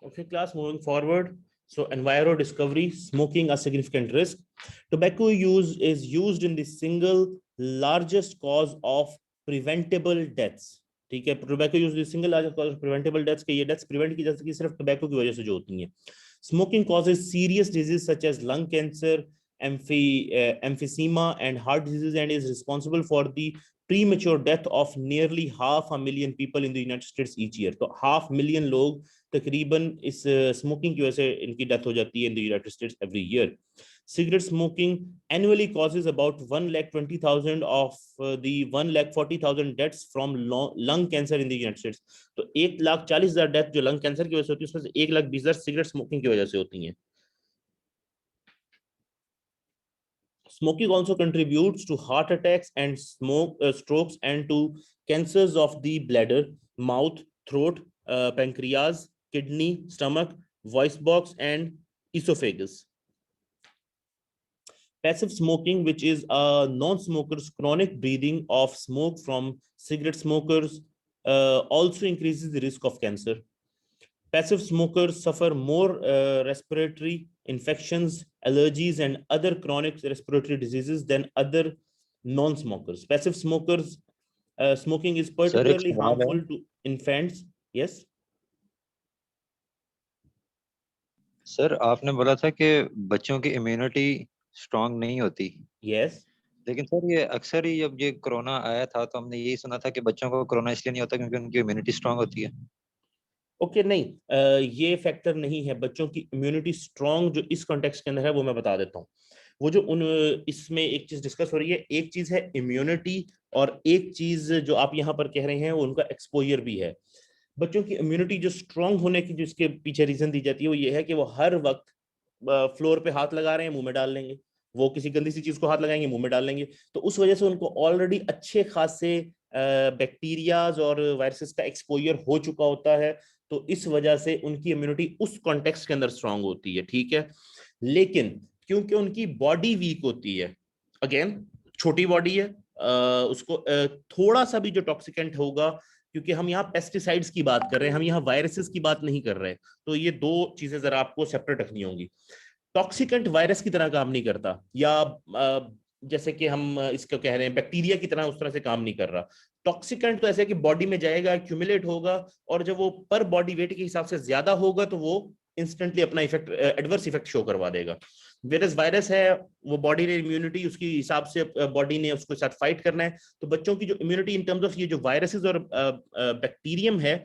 Okay, class, moving forward. So, enviro discovery, smoking a significant risk. Tobacco use is used in the single largest cause of preventable deaths. ठीक है, tobacco use single largest cause of preventable deaths के ये deaths prevent की जा सकती है सिर्फ tobacco की वजह से जो होती हैं. Smoking causes serious disease such as lung cancer, emphysema and heart disease and is responsible for the premature death of nearly 500,000 people in the United States each year. तो 500,000 लोग तकरीबन इस स्मोकिंग की वजह से इनकी डेथ हो जाती है in the United States every year. Cigarette smoking annually causes about 120,000 of the 140,000 deaths from lung cancer in the United States. तो 140,000 डेथ जो लंग कैंसर की वजह से होती है उसमें से 120,000 सिगरेट स्मोकिंग की वजह से होती हैं. Smoking also contributes to heart attacks and strokes and to cancers of the bladder, mouth, throat, pancreas, kidney, stomach, voice box, and esophagus. Passive smoking, which is a non-smoker's chronic breathing of smoke from cigarette smokers, also increases the risk of cancer. Passive smokers suffer more respiratory infections, allergies, and other chronic respiratory diseases than other non-smokers. Passive smokers, smoking is particularly harmful to infants. Yes. Sir आपने बोला था कि बच्चों की immunity strong नहीं होती. Yes. लेकिन sir ये अक्सर ही जब ये कोरोना आया था तो हमने यही सुना था कि बच्चों को कोरोना इसलिए नहीं होता क्योंकि उनकी इम्यूनिटी स्ट्रांग होती है. ओके नहीं, ये फैक्टर नहीं है. बच्चों की इम्यूनिटी स्ट्रांग जो इस कॉन्टेक्स्ट के अंदर है वो मैं बता देता हूँ. वो जो इसमें एक चीज डिस्कस हो रही है, एक चीज है इम्यूनिटी और एक चीज जो आप यहाँ पर कह रहे हैं वो उनका एक्सपोजर भी है. बच्चों की इम्यूनिटी जो स्ट्रांग होने की जो इसके पीछे रीजन दी जाती है वो ये है कि वो हर वक्त फ्लोर पे हाथ लगा रहे हैं, मुंह में डाल लेंगे. वो किसी गंदी सी चीज को हाथ लगाएंगे, मुंह में डाल लेंगे. तो उस वजह से उनको ऑलरेडी अच्छे खासे बैक्टीरियाज और वायरसेस का एक्सपोजर हो चुका होता है. तो इस वजह से उनकी इम्यूनिटी उस कॉन्टेक्स्ट के अंदर स्ट्रांग होती है. ठीक है, लेकिन क्योंकि उनकी बॉडी वीक होती है, अगेन छोटी बॉडी है, उसको थोड़ा सा भी जो टॉक्सिकेंट होगा, क्योंकि हम यहाँ पेस्टिसाइड्स की बात कर रहे हैं, हम यहाँ वायरसेस की बात नहीं कर रहे. तो ये दो चीजें जरा आपको सेपरेट रखनी होंगी. टॉक्सिकेंट वायरस की तरह काम नहीं करता, या जैसे कि हम इसको कह रहे हैं बैक्टीरिया की तरह उस तरह से काम नहीं कर रहा. टॉक्सिकेंट तो ऐसे कि बॉडी में जाएगा, एक्यूमुलेट होगा, और जब वो पर बॉडी वेट के हिसाब से ज्यादा होगा तो वो इंस्टेंटली अपना इफेक्ट, एडवर्स इफेक्ट शो करवा देगा. वेरस वायरस है, वो बॉडी ने इम्यूनिटी उसकी हिसाब से बॉडी ने उसके साथ फाइट करना है. तो बच्चों की जो इम्यूनिटी इन टर्म्स ऑफ ये जो वायरसेस और बैक्टीरियम है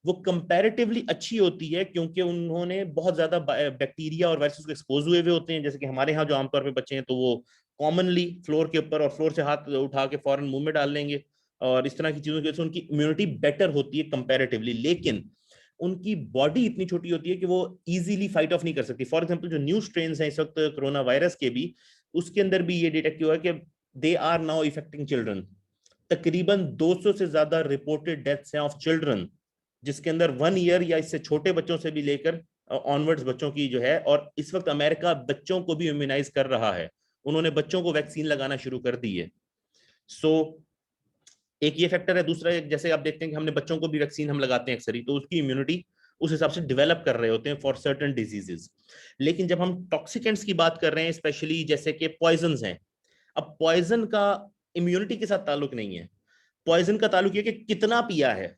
वो कंपैरेटिवली अच्छी होती है, क्योंकि उन्होंने बहुत ज्यादा बैक्टीरिया और वायरसेस को एक्सपोज हुए होते हैं. जैसे कि हमारे यहाँ जो आमतौर पे बच्चे हैं तो वो कॉमनली फ्लोर के ऊपर और फ्लोर से हाथ उठा के फौरन मुंह में डाल लेंगे, और इस तरह की चीजों की वजह से उनकी इम्यूनिटी बेटर होती है कंपैरेटिवली. लेकिन उनकी बॉडी इतनी छोटी होती है कि वो इजीली फाइट ऑफ नहीं कर सकती. फॉर एग्जांपल जो न्यू स्ट्रेन्स हैं इस वक्त कोरोना वायरस के भी, उसके अंदर भी ये डिटेक्ट हुआ है कि they are now effecting children. तकरीबन 200 से ज्यादा रिपोर्टेड डेथ्स हैं ऑफ चिल्ड्रन, जिसके अंदर 1 ईयर या इससे छोटे बच्चों से भी लेकर ऑनवर्ड्स बच्चों की जो है. और इस वक्त अमेरिका बच्चों को भी इम्यूनाइज कर रहा है, उन्होंने बच्चों को वैक्सीन लगाना शुरू कर दी है. सो एक ये फैक्टर है. दूसरा, जैसे आप देखते हैं कि हमने बच्चों को भी वैक्सीन हम लगाते हैं अक्सर ही, तो उसकी इम्यूनिटी उस हिसाब से डेवलप कर रहे होते हैं फॉर सर्टेन डिजीजेस. लेकिन जब हम टॉक्सिकेंट्स की बात कर रहे हैं, स्पेशली जैसे कि पॉइजन्स हैं, अब पॉइजन का इम्यूनिटी के साथ ताल्लुक नहीं है. पॉइजन का ताल्लुक है कि कितना पिया है.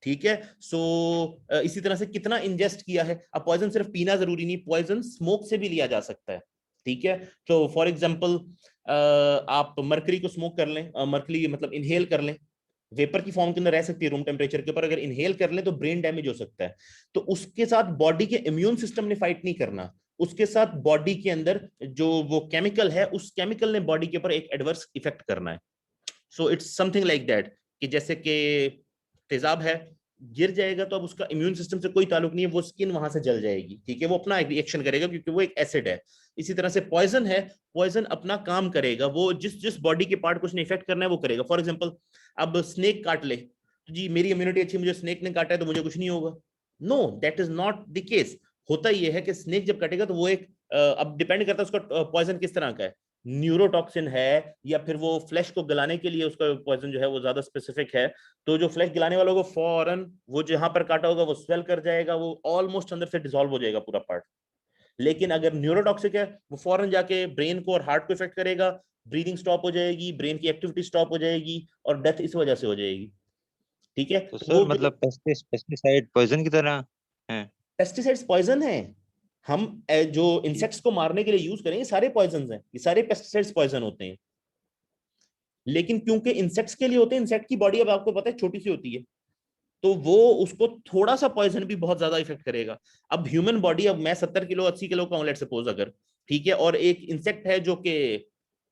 ठीक है, सो इसी तरह से कितना इंजेस्ट किया है. अब पॉइजन सिर्फ पीना जरूरी नहीं, पॉइजन स्मोक से भी लिया जा सकता है. ठीक है, तो फॉर एग्जांपल आप मरकरी को स्मोक कर लें, मरकरी मतलब इनहेल कर लें, वेपर की फॉर्म के अंदर रह सकती है रूम टेम्परेचर के ऊपर. अगर इनहेल कर लें तो ब्रेन डैमेज हो सकता है. तो उसके साथ बॉडी के इम्यून सिस्टम ने फाइट नहीं करना, उसके साथ बॉडी के अंदर जो वो केमिकल है, उस केमिकल ने बॉडी के ऊपर एक एडवर्स इफेक्ट करना है. So it's something like that, कि जैसे कि तेजाब है, गिर जाएगा तो अब उसका इम्यून सिस्टम से कोई ताल्लुक नहीं है, वो स्किन वहां से जल जाएगी. ठीक है, वो अपना रिएक्शन करेगा क्योंकि वो एक एसिड है. इसी तरह से पॉइजन है, पॉइजन अपना काम करेगा, वो जिस जिस बॉडी के पार्ट को उसने इफेक्ट करना है वो करेगा. फॉर एग्जांपल अब स्नेक काट ले, तो जी मेरी इम्यूनिटी अच्छी, मुझे स्नेक ने काटा है तो मुझे कुछ नहीं होगा. No, that is not the case. होता यह है कि स्नेक जब काटेगा तो वो एक अब डिपेंड करता है उसका पॉइजन किस तरह का है. न्यूरोटॉक्सिन है, या फिर वो फ्लैश को गलाने के लिए उसका पॉइजन जो है वो ज्यादा स्पेसिफिक है, तो जो फ्लैश गलाने वालों को फौरन वो जहां पर काटा होगा वो स्वेल कर जाएगा, वो ऑलमोस्ट अंदर से डिसॉल्व हो जाएगा पूरा पार्ट। लेकिन अगर न्यूरोटॉक्सिक है वो फौरन जाके ब्रेन को और हार्ट को इफेक्ट करेगा, ब्रीदिंग स्टॉप हो जाएगी, ब्रेन की एक्टिविटी स्टॉप हो जाएगी और डेथ इस वजह से हो जाएगी। ठीक है, तो तो सर वो जो मतलब पेस्टिसाइड पॉइजन की तरह है? पेस्टिसाइड्स पॉइजन है। हम जो ठीक। इंसेक्ट्स को मारने के लिए यूज करेंगे सारे पॉइजन हैं, ये सारे पेस्टिसाइड्स पॉइजन होते हैं। लेकिन क्योंकि इंसेक्ट्स के लिए होते हैं, इंसेक्ट की बॉडी अब आपको पता है छोटी सी होती है, तो वो उसको थोड़ा सा पॉइजन भी बहुत ज्यादा इफेक्ट करेगा। अब ह्यूमन बॉडी, अब मैं 70 किलो 80 किलो का हूं लेट्स सपोज अगर, ठीक है, और एक इंसेक्ट है जो कि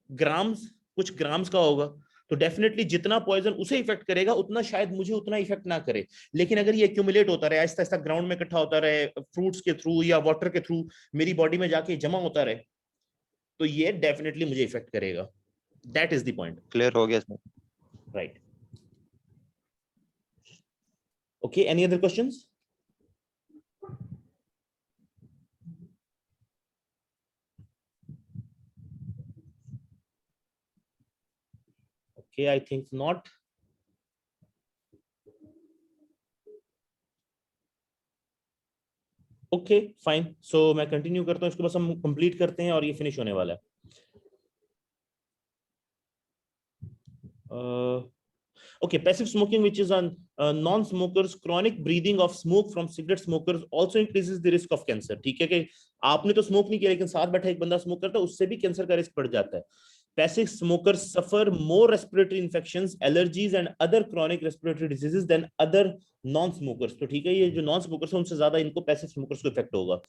ग्राम्स, कुछ ग्राम्स का होगा, तो डेफिनेटली जितना पॉइजन उसे इफेक्ट करेगा उतना शायद मुझे उतना इफेक्ट ना करे। लेकिन अगर ये एक्यूमुलेट होता रहे, आहिस्ता आहिस्ता ग्राउंड में इकट्ठा होता रहे, फ्रूट्स के थ्रू या वाटर के थ्रू मेरी बॉडी में जाके जमा होता रहे, तो ये डेफिनेटली मुझे इफेक्ट करेगा। That is the point. Clear हो गया sir. Right, okay, any other questions? Okay, I think not. Okay fine, so मैं कंटिन्यू करता हूँ, इसको बस हम कंप्लीट करते हैं और ये फिनिश होने वाला है। Okay, passive smoking, which is on non-smokers, chronic breathing of smoke from cigarette smokers also increases the risk of cancer. ठीक है कि आपने तो स्मोक नहीं किया लेकिन साथ बैठा एक बंदा स्मोक करता है, उससे भी कैंसर का रिस्क बढ़ जाता है। Passive smokers suffer more respiratory infections, allergies and other chronic respiratory diseases than other non-smokers. तो ठीक है, ये जो non-smokers हैं उनसे ज्यादा इनको passive smokers को इफेक्ट होगा।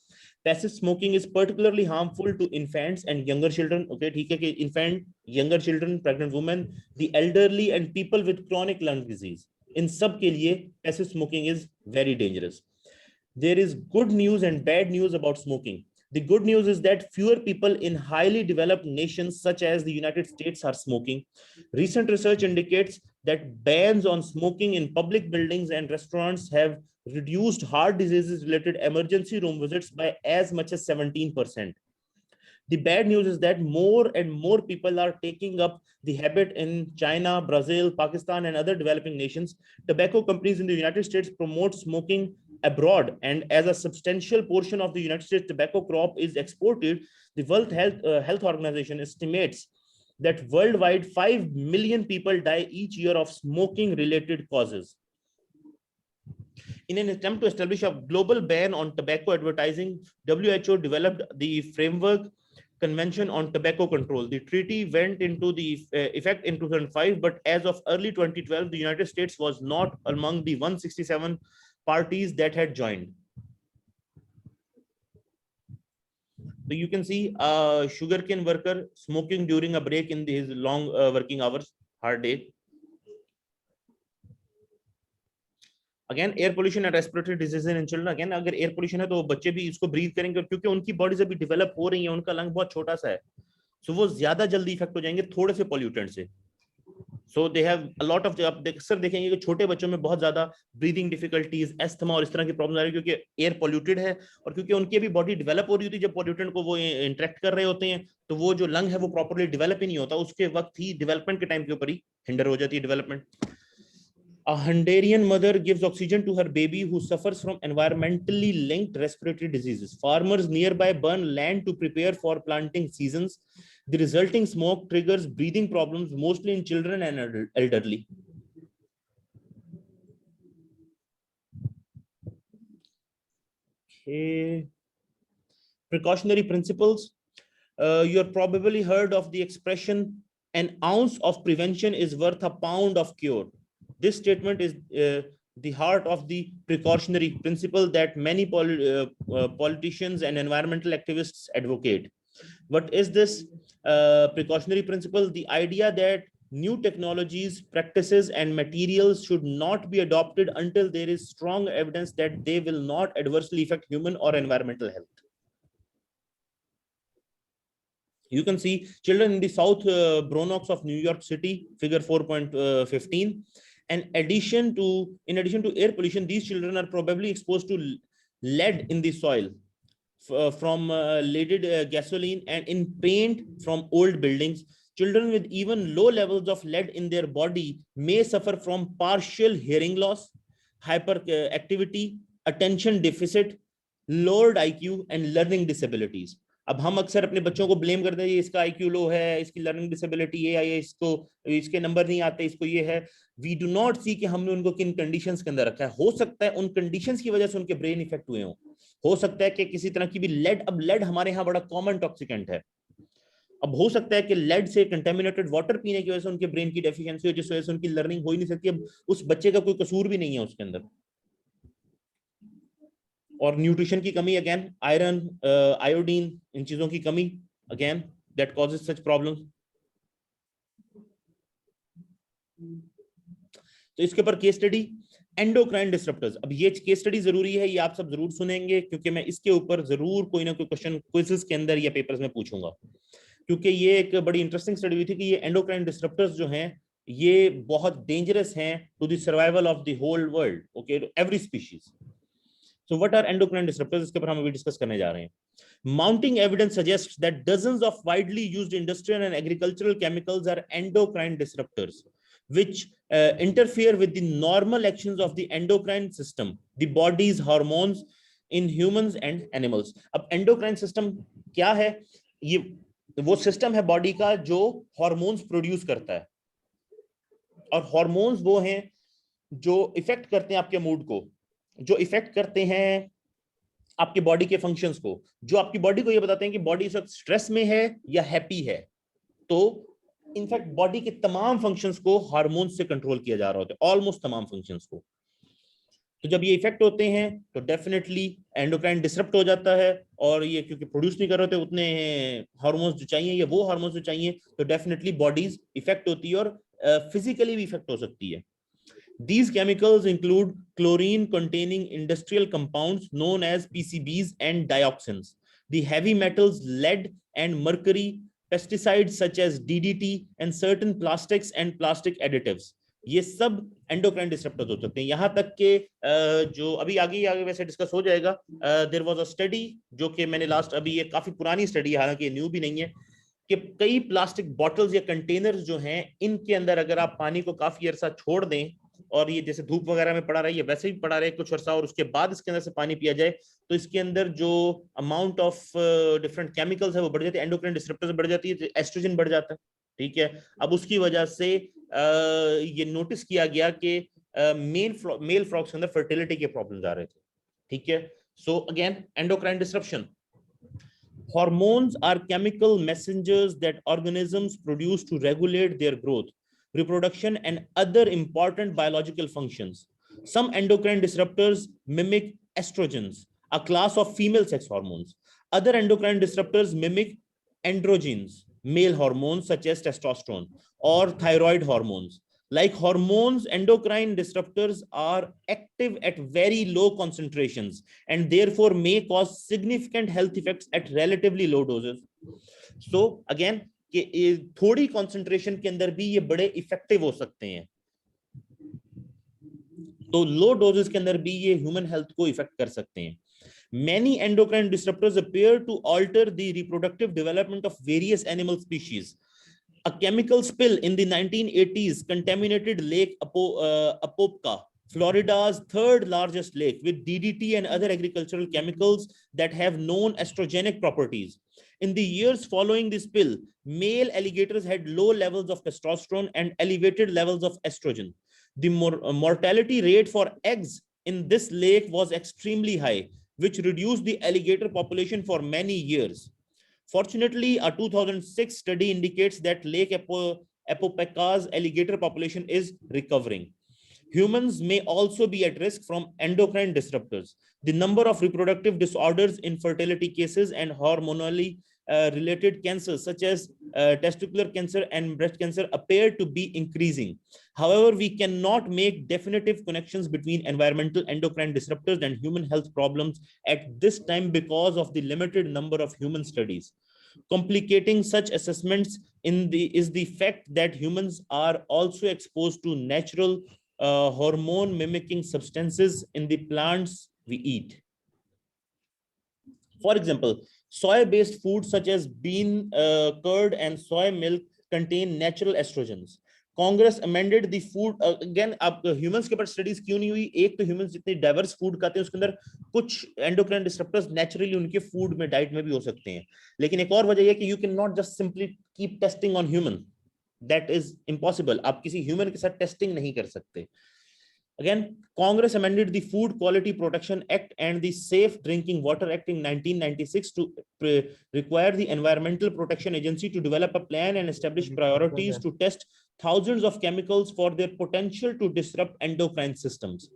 Passive smoking is particularly harmful to infants and younger children. Okay, ठीक है कि infant, younger children, pregnant women, the elderly and people with chronic lung disease, इन सब के लिए passive smoking is very dangerous. There is good news and bad news about smoking. The good news is that fewer people in highly developed nations such as the United States are smoking. Recent research indicates that bans on smoking in public buildings and restaurants have reduced heart diseases related emergency room visits by as much as 17%. The bad news is that more and more people are taking up the habit in China, Brazil, Pakistan, and other developing nations. Tobacco companies in the United States promote smoking abroad, and as a substantial portion of the United States tobacco crop is exported, the World Health Organization estimates that worldwide 5 million people die each year of smoking related causes. In an attempt to establish a global ban on tobacco advertising, WHO developed the Framework Convention on Tobacco Control. The treaty went into the effect in 2005, but as of early 2012, the United States was not among the 167 parties that had joined. So you can see a sugarcane worker smoking during a break in his long working hours, hard day. Again air pollution and respiratory disease in children, again अगर air pollution है तो बच्चे भी इसको breathe करेंगे, क्योंकि उनकी bodies अभी डेवलप हो रही है, उनका लंग बहुत छोटा सा है, सो वो ज्यादा जल्दी इफेक्ट हो जाएंगे थोड़े से पॉल्यूटेंट से। So they have a lot of, आप अक्सर देखेंगे कि छोटे बच्चों में बहुत ज्यादा ब्रीदिंग डिफिकल्टीज, एस्थमा और इस तरह की प्रॉब्लम आ रही है, क्योंकि एयर पॉल्यूटेड है और क्योंकि उनकी अभी बॉडी डेवलप हो रही होती है, जब पॉल्यूटेंट को वो इंटरेक्ट कर रहे होते हैं तो वो जो लंग है वो प्रॉपर्ली डेवलप ही नहीं होता, उसके वक्त ही डेवलपमेंट के टाइम के ऊपर ही हिंडर हो जाती है development. A Hungarian mother gives oxygen to her baby who suffers from environmentally linked respiratory diseases. Farmers nearby burn land to prepare for planting seasons. The resulting smoke triggers breathing problems, mostly in children and elderly. Okay. Precautionary principles. You have probably heard of the expression, an ounce of prevention is worth a pound of cure. This statement is the heart of the precautionary principle that many politicians and environmental activists advocate. What is this precautionary principle? The idea that new technologies, practices, and materials should not be adopted until there is strong evidence that they will not adversely affect human or environmental health. You can see children in the South Bronx of New York City, figure 4.15. In addition to air pollution, these children are probably exposed to lead in the soil. from leaded gasoline and in paint from old buildings. Children with even low levels of lead in their body may suffer from partial hearing loss, hyperactivity, attention deficit, lowered IQ, and learning disabilities. अब हम अक्सर अपने बच्चों को blame करते हैं, इसका IQ लो है, इसकी लर्निंग डिसेबिलिटी ये है, इसको इसके नंबर नहीं आते, इसको ये है. वी डू नॉट सी कि हमने उनको किन कंडीशंस के अंदर रखा है. हो सकता है उन कंडीशंस की वजह से उनके ब्रेन इफेक्ट हुए हो सकता है कि किसी तरह की भी लेड, अब लेड हमारे यहाँ बड़ा कॉमन टॉक्सिकेंट है, अब हो सकता है कि लेड से कंटेमिनेटेड वाटर पीने की वजह से उनके ब्रेन की डेफिशिएंसी हो, जिस वजह से उनकी लर्निंग हो ही नहीं सकती. अब उस बच्चे का कोई कसूर भी नहीं है उसके अंदर. और न्यूट्रिशन की कमी, अगेन आयरन, आयोडीन, इन चीजों की कमी, again that causes such problems. तो इसके ऊपर केस स्टडी एंडोक्राइन डिसरप्टर्स. अब ये केस स्टडी जरूरी है, ये आप सब जरूर सुनेंगे, क्योंकि मैं इसके ऊपर जरूर कोई ना कोई क्वेश्चन क्विज़ेस के अंदर या पेपर्स में पूछूंगा, क्योंकि ये एक बड़ी इंटरेस्टिंग स्टडी हुई थी कि ये एंडोक्राइन डिसरप्टर्स जो हैं ये बहुत डेंजरस हैं to the survival of the whole world, okay, every species. So what are endocrine disruptors? इसके ऊपर हम अभी डिस्कस करने जा रहे हैं. Mounting evidence suggests that dozens of widely used industrial and agricultural chemicals are endocrine disruptors, which interfere with the normal actions of the endocrine system, the body's hormones in humans and animals. अब endocrine system क्या है? ये वो system है body का जो hormones produce करता है, और हॉर्मोन्स वो हैं जो इफेक्ट करते हैं आपके मूड को, जो इफेक्ट करते हैं आपकी बॉडी के फंक्शंस को, जो आपकी बॉडी को ये बताते हैं कि बॉडी इस वक्त स्ट्रेस में है या हैप्पी है. तो इनफैक्ट बॉडी के तमाम फंक्शंस को हार्मोन्स से कंट्रोल किया जा रहा होता है, ऑलमोस्ट तमाम फंक्शंस को. तो जब ये इफेक्ट होते हैं तो डेफिनेटली एंडोक्राइन डिसरप्ट हो जाता है, और ये क्योंकि प्रोड्यूस नहीं कर रहे होते उतने हार्मोन्स जो चाहिए या वो हार्मोन्स जो चाहिए, तो डेफिनेटली बॉडीज इफेक्ट होती है और फिजिकली भी इफेक्ट हो सकती है. These chemicals include chlorine-containing industrial compounds known as PCBs and dioxins, the heavy metals lead and mercury, pesticides such as DDT, and certain plastics and plastic additives. ये सब endocrine डिसरप्टर्स हो सकते हैं. यहां तक के जो अभी आगे वैसे डिस्कस हो जाएगा, देयर वाज अ स्टडी जो कि मैंने लास्ट, अभी ये काफी पुरानी स्टडी है, हालांकि ये न्यू भी नहीं है, कि कई प्लास्टिक बॉटल्स या कंटेनर्स जो हैं इनके अंदर अगर आप पानी को काफी अरसा छोड़ दें, और ये जैसे धूप वगैरह में पड़ा रही है वैसे भी पड़ा रहे कुछ अर्सा, और उसके बाद इसके अंदर से पानी पिया जाए, तो इसके अंदर जो अमाउंट ऑफ डिफरेंट केमिकल्स है वो बढ़ जाती है, एंडोक्राइन डिसरप्टर्स बढ़ जाती है, एस्ट्रोजन बढ़ जाता है. ठीक है, अब उसकी वजह से ये नोटिस किया गया कि मेल फ्रॉग्स के अंदर फर्टिलिटी के प्रॉब्लम्स आ रहे थे. ठीक है, so again endocrine disruption. Hormones are chemical messengers that organisms produce to regulate their growth, reproduction, and other important biological functions. Some endocrine disruptors mimic estrogens, a class of female sex hormones. Other endocrine disruptors mimic androgens, male hormones such as testosterone, or thyroid hormones. Like hormones, endocrine disruptors are active at very low concentrations and therefore may cause significant health effects at relatively low doses. So again, कि थोड़ी concentration के अंदर भी ये बड़े effective हो सकते हैं. तो low doses के अंदर भी ये human health को affect कर सकते हैं. Many endocrine disruptors appear to alter the reproductive development of various animal species. A chemical spill in the 1980s contaminated Lake Apopka, Florida's third largest lake, with DDT and other agricultural chemicals that have known estrogenic properties. In the years following the spill, male alligators had low levels of testosterone and elevated levels of estrogen. The mortality rate for eggs in this lake was extremely high, which reduced the alligator population for many years. Fortunately, a 2006 study indicates that Lake Apopeka's alligator population is recovering. Humans may also be at risk from endocrine disruptors. The number of reproductive disorders, infertility cases, and hormonally related cancers such as testicular cancer and breast cancer appear to be increasing. However, we cannot make definitive connections between environmental endocrine disruptors and human health problems at this time because of the limited number of human studies. Complicating such assessments is the fact that humans are also exposed to natural hormone mimicking substances in the plants we eat. For example, soy-based foods such as bean curd and soy milk contain natural estrogens. Congress amended the food, again आप humans के ऊपर studies क्यों नहीं हुई? एक तो humans जितने diverse food खाते हैं उसके अंदर कुछ एंडोक्राइन डिसरप्टर्स नेचुरली उनके फूड में, डाइट में भी हो सकते हैं, लेकिन एक और वजह यह कि you can not just simply keep testing on human, that is impossible. आप किसी ह्यूमन के साथ टेस्टिंग नहीं कर सकते। Again, Congress amended the Food Quality Protection Act and the Safe Drinking Water Act in 1996 to require the Environmental Protection Agency to develop a plan and establish priorities to test thousands of chemicals for their potential to disrupt endocrine systems.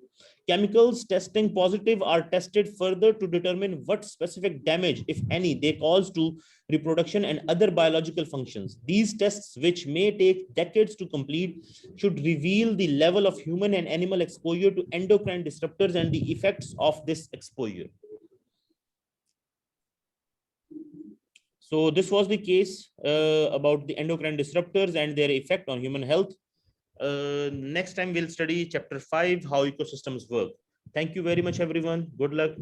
Chemicals testing positive are tested further to determine what specific damage, if any, they cause to reproduction and other biological functions. These tests, which may take decades to complete, should reveal the level of human and animal exposure to endocrine disruptors and the effects of this exposure. So this was the case about the endocrine disruptors and their effect on human health. Next time we'll study chapter 5, how ecosystems work. Thank you very much, everyone. Good luck.